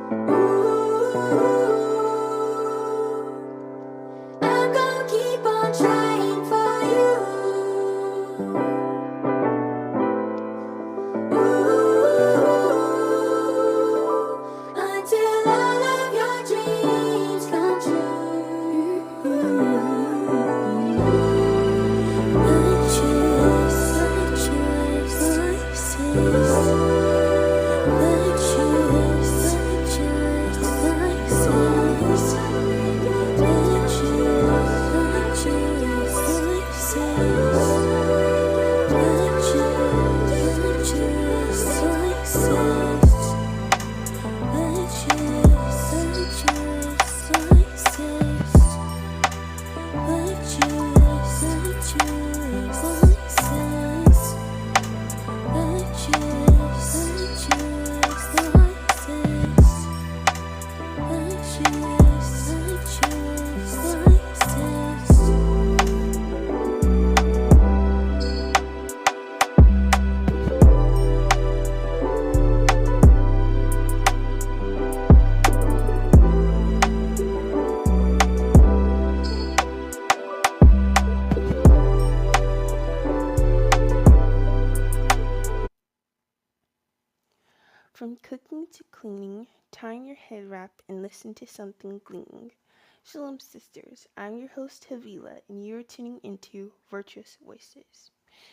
I'm gonna keep on trying for you. Until all of your dreams come true. From cooking to cleaning, tying your head wrap and listen to something gleaming. Shalom, sisters. I'm your host, Havila, and you're tuning into Virtuous Voices.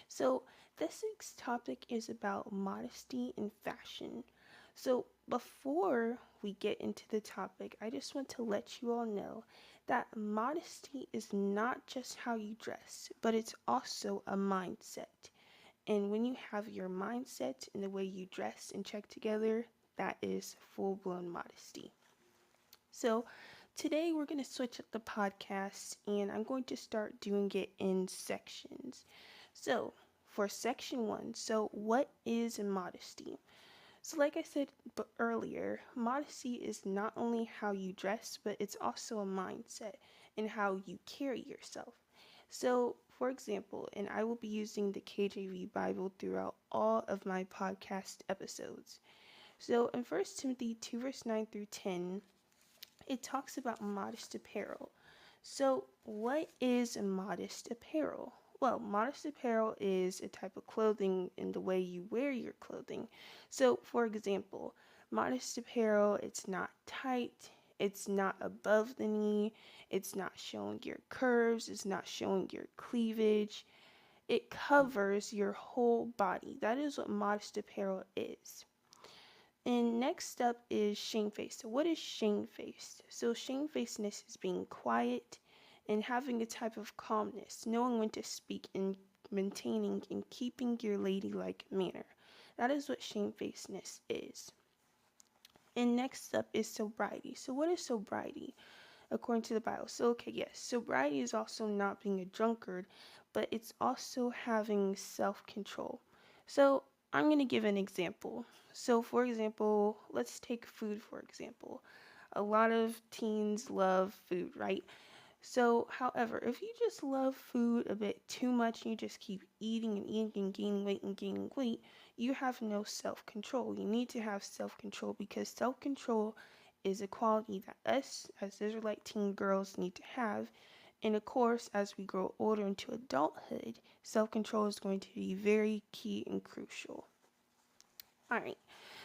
So, this week's topic is about modesty in fashion. So, before we get into the topic, I just want to let you all know that modesty is not just how you dress, but it's also a mindset. And when you have your mindset and the way you dress and check together, that is full blown modesty. So, today we're going to switch up the podcast and I'm going to start doing it in sections. So, for section one, so what is modesty? So, like I said earlier, modesty is not only how you dress, but it's also a mindset and how you carry yourself. So, for example, and I will be using the KJV Bible throughout all of my podcast episodes. So, in 1 Timothy 2, verse 9 through 10, it talks about modest apparel. So, what is modest apparel? Well, modest apparel is a type of clothing in the way you wear your clothing. So, for example, modest apparel, it's not tight, it's not above the knee, it's not showing your curves, it's not showing your cleavage. It covers your whole body. That is what modest apparel is. And next up is shamefaced. So what is shamefaced? So shamefacedness is being quiet and having a type of calmness, knowing when to speak and maintaining and keeping your ladylike manner. That is what shamefacedness is. And next up is sobriety. So what is sobriety according to the Bible? So okay, yes, sobriety is also not being a drunkard, but it's also having self-control. So I'm going to give an example. So for example, let's take food for example. A lot of teens love food, right? So, however, if you just love food a bit too much and you just keep eating and eating and gaining weight, you have no self control. You need to have self control because self control is a quality that us as Israelite teen girls need to have. And of course, as we grow older into adulthood, self control is going to be very key and crucial. Alright,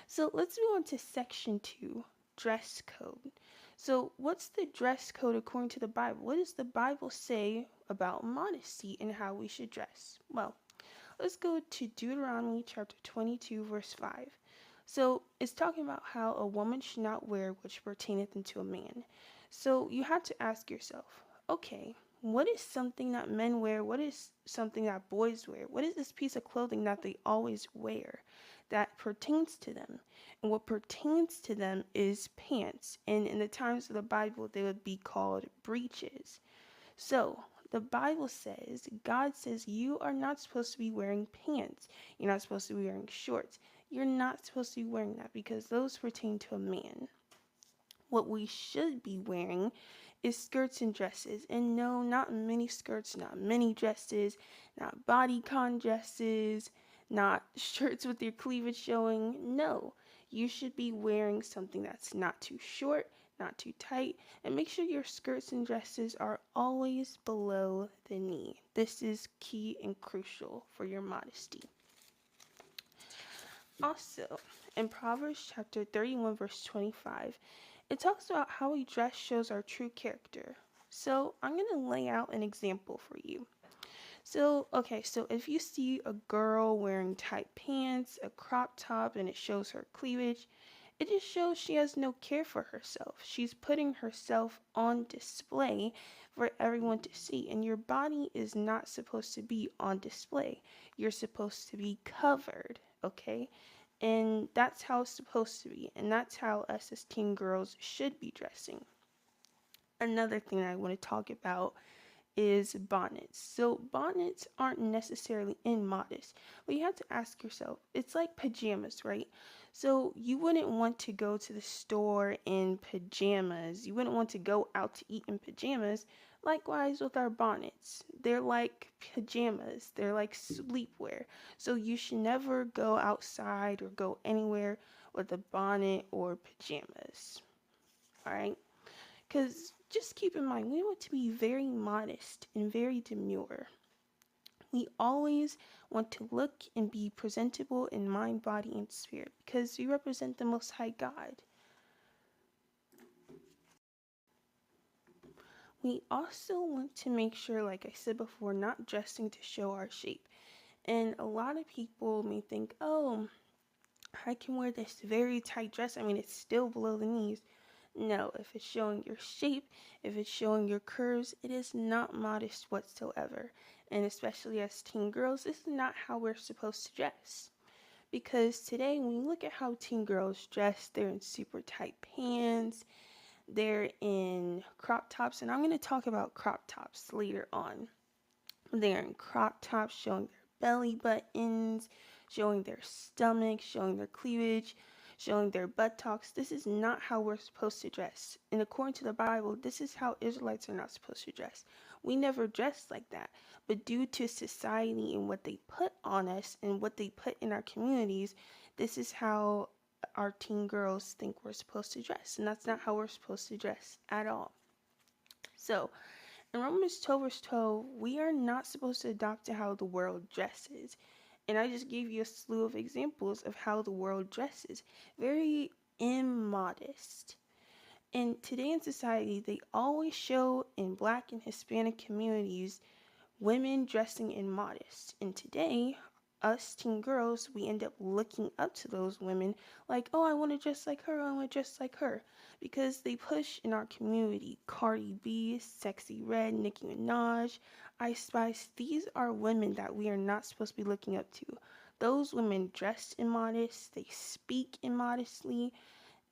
so let's move on to section 2, dress code. So, what's the dress code according to the Bible? What does the Bible say about modesty and how we should dress? Well, let's go to Deuteronomy chapter 22, verse 5. So, it's talking about how a woman should not wear which pertaineth unto a man. So, you have to ask yourself, okay, what is something that men wear? What is something that boys wear? What is this piece of clothing that they always wear that pertains to them? And what pertains to them is pants. And in the times of the Bible, they would be called breeches. So, the Bible says, God says, you are not supposed to be wearing pants. You're not supposed to be wearing shorts. You're not supposed to be wearing that because those pertain to a man. What we should be wearing is skirts and dresses. And no, not mini skirts, not mini dresses, not bodycon dresses, not shirts with your cleavage showing. No, You should be wearing something that's not too short, not too tight, and make sure your skirts and dresses are always below the knee. This is key and crucial for your modesty. Also, in Proverbs chapter 31, verse 25, it talks about how we dress shows our true character. So, I'm going to lay out an example for you. So if you see a girl wearing tight pants, a crop top, and it shows her cleavage, it just shows she has no care for herself. She's putting herself on display for everyone to see, and your body is not supposed to be on display. You're supposed to be covered, okay? And that's how it's supposed to be, and that's how us as teen girls should be dressing. Another thing I want to talk about is bonnets. So bonnets aren't necessarily immodest, but you have to ask yourself, it's like pajamas, right? So you wouldn't want to go to the store in pajamas. You wouldn't want to go out to eat in pajamas. Likewise with our bonnets. They're like pajamas. They're like sleepwear. So you should never go outside or go anywhere with a bonnet or pajamas. All right? Because just keep in mind, we want to be very modest and very demure. We always want to look and be presentable in mind, body, and spirit because we represent the Most High God. We also want to make sure, like I said before, not dressing to show our shape. And a lot of people may think, oh, I can wear this very tight dress. I mean, it's still below the knees. No, if it's showing your shape, if it's showing your curves, it is not modest whatsoever. And especially as teen girls, this is not how we're supposed to dress. Because today, when you look at how teen girls dress, they're in super tight pants, they're in crop tops, and I'm going to talk about crop tops later on. They're in crop tops showing their belly buttons, showing their stomach, showing their cleavage, showing their buttocks. This is not how we're supposed to dress. And according to the Bible, this is how Israelites are not supposed to dress. We never dressed like that. But due to society and what they put on us and what they put in our communities, this is how our teen girls think we're supposed to dress. And that's not how we're supposed to dress at all. So, in Romans 12, verse 12, we are not supposed to adopt to how the world dresses. And I just gave you a slew of examples of how the world dresses. Very immodest. And today in society, they always show in Black and Hispanic communities women dressing immodest. And today, us teen girls, we end up looking up to those women like, oh, I want to dress like her, I want to dress like her. Because they push in our community Cardi B, Sexy Red, Nicki Minaj, Ice Spice. These are women that we are not supposed to be looking up to. Those women dress immodest, they speak immodestly,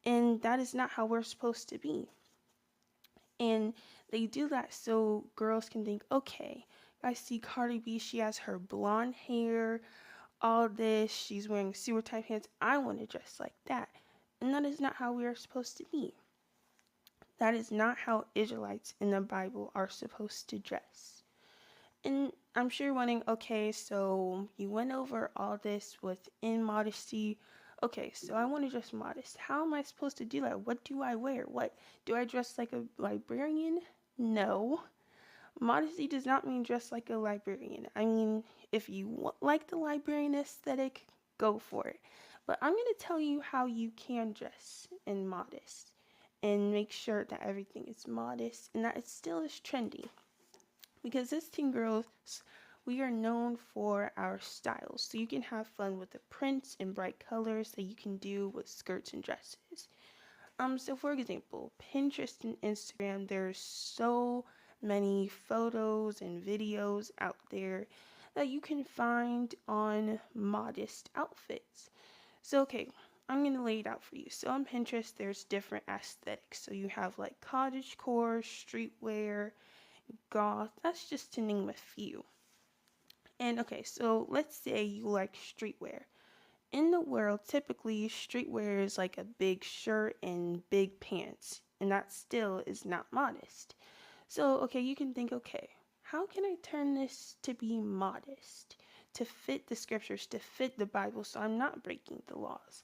and that is not how we're supposed to be. And they do that so girls can think, okay, I see Cardi B, she has her blonde hair, all this, she's wearing super tight pants. I want to dress like that. And that is not how we are supposed to be. That is not how Israelites in the Bible are supposed to dress. And I'm sure you're wondering, okay, so you went over all this with immodesty. Okay, so I want to dress modest. How am I supposed to do that? What do I wear? What? Do I dress like a librarian? No. Modesty does not mean dress like a librarian. I mean, if you like the librarian aesthetic, go for it. But I'm going to tell you how you can dress in modest and make sure that everything is modest and that it still is trendy. Because as teen girls, we are known for our styles. So you can have fun with the prints and bright colors that you can do with skirts and dresses. So for example, Pinterest and Instagram, there's so many photos and videos out there that you can find on modest outfits. So okay, I'm gonna lay it out for you. So on Pinterest, there's different aesthetics. So you have like cottagecore, streetwear, goth. That's just to name a few. And okay, so let's say you like streetwear. In the world, typically streetwear is like a big shirt and big pants, and that still is not modest. So, okay, you can think, okay, how can I turn this to be modest, to fit the scriptures, to fit the Bible, so I'm not breaking the laws?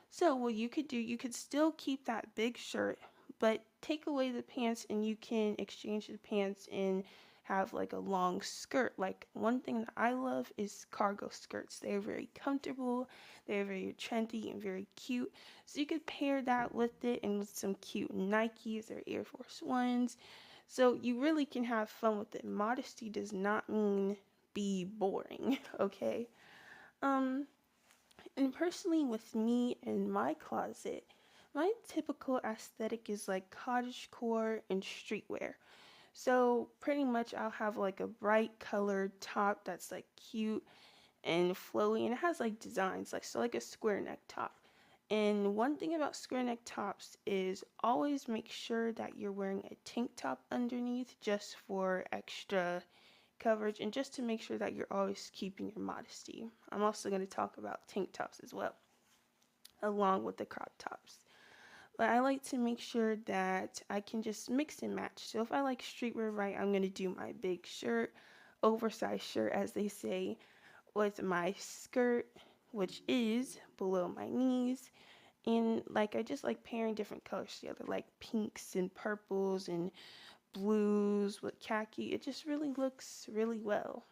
So what you could do, you could still keep that big shirt, but take away the pants and you can exchange the pants and have like a long skirt. Like one thing that I love is cargo skirts. They're very comfortable, they're very trendy and very cute. So you could pair that with it and with some cute Nikes or Air Force Ones. So you really can have fun with it. Modesty does not mean be boring, okay? Um, and personally, with me in my closet, my typical aesthetic is like cottagecore and streetwear. So, pretty much, I'll have like a bright colored top that's like cute and flowy, and it has like designs, like so, like a square neck top. And one thing about square neck tops is always make sure that you're wearing a tank top underneath just for extra coverage and just to make sure that you're always keeping your modesty. I'm also going to talk about tank tops as well, along with the crop tops. But I like to make sure that I can just mix and match. So if I like streetwear, right, I'm going to do my big shirt, oversized shirt, as they say, with my skirt, which is below my knees. And like I just like pairing different colors together, like pinks and purples and blues with khaki. It just really looks really well.